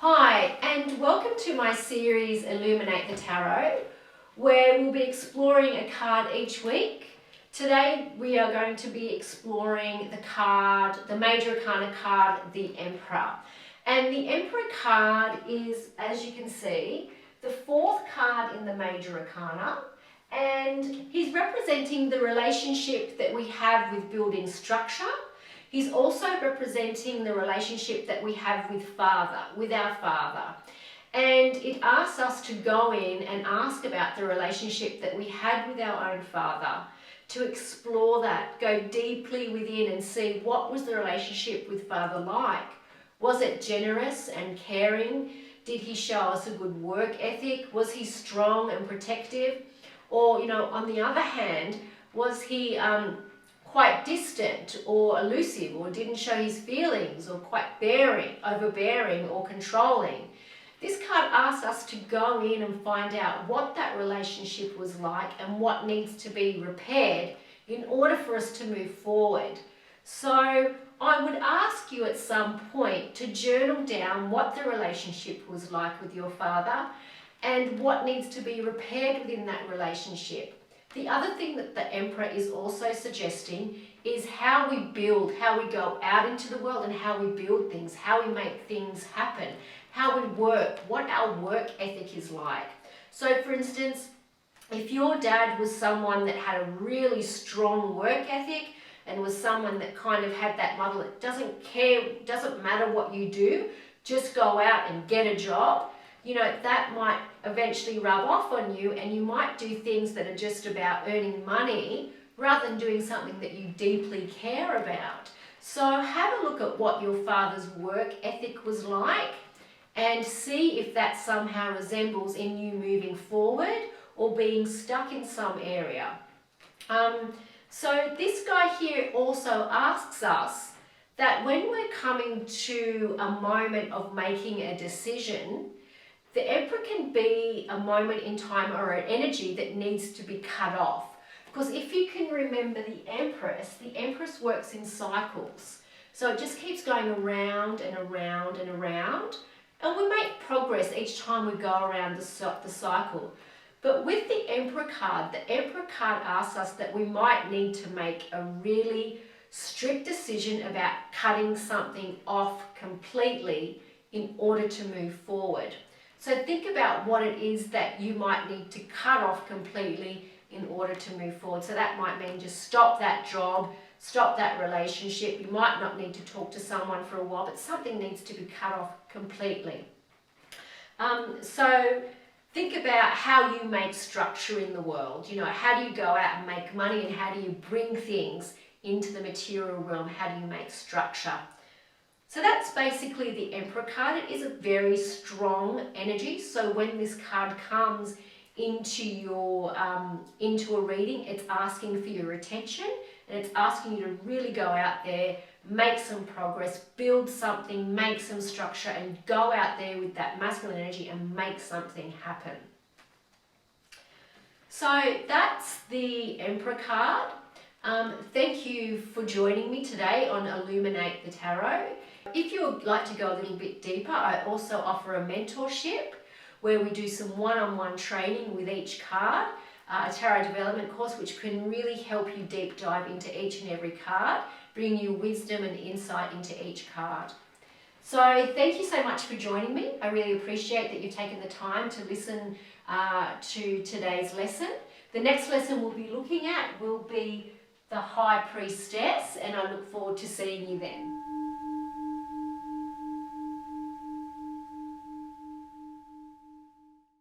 Hi, and welcome to my series Illuminate the Tarot, where we'll be exploring a card each week. Today we are going to be exploring the major arcana card, the Emperor. And the Emperor card is, as you can see, the fourth card in the major arcana, and he's representing the relationship that we have with building structure. He's also representing the relationship that we have with our Father. And it asks us to go in and ask about the relationship that we had with our own Father, to explore that, go deeply within and see what was the relationship with Father like. Was it generous and caring? Did he show us a good work ethic? Was he strong and protective? Or, on the other hand, was he quite distant or elusive, or didn't show his feelings, or quite overbearing or controlling? This card asks us to go in and find out what that relationship was like and what needs to be repaired in order for us to move forward. So I would ask you at some point to journal down what the relationship was like with your Father and what needs to be repaired within that relationship. The other thing that the Emperor is also suggesting is how we build, how we go out into the world and how we build things, how we make things happen, how we work, what our work ethic is like. So for instance, if your dad was someone that had a really strong work ethic and was someone that kind of had that model that doesn't matter what you do, just go out and get a job, that might eventually rub off on you, and you might do things that are just about earning money rather than doing something that you deeply care about. So have a look at what your father's work ethic was like and see if that somehow resembles in you moving forward or being stuck in some area. So this guy here also asks us that when we're coming to a moment of making a decision, the Emperor can be a moment in time or an energy that needs to be cut off. Because if you can remember the Empress works in cycles. So it just keeps going around and around and around. And we make progress each time we go around the cycle. But with the Emperor card asks us that we might need to make a really strict decision about cutting something off completely in order to move forward. So think about what it is that you might need to cut off completely in order to move forward. So that might mean just stop that job, stop that relationship. You might not need to talk to someone for a while, but something needs to be cut off completely. So think about how you make structure in the world. How do you go out and make money, and how do you bring things into the material realm? How do you make structure? So that's basically the Emperor card. It is a very strong energy. So when this card comes into a reading, it's asking for your attention, and it's asking you to really go out there, make some progress, build something, make some structure, and go out there with that masculine energy and make something happen. So that's the Emperor card. Thank you for joining me today on Illuminate the Tarot. If you would like to go a little bit deeper, I also offer a mentorship where we do some one-on-one training with each card, a tarot development course which can really help you deep dive into each and every card, bring you wisdom and insight into each card. So thank you so much for joining me. I really appreciate that you've taken the time to listen to today's lesson. The next lesson we'll be looking at will be the High Priestess, and I look forward to seeing you then.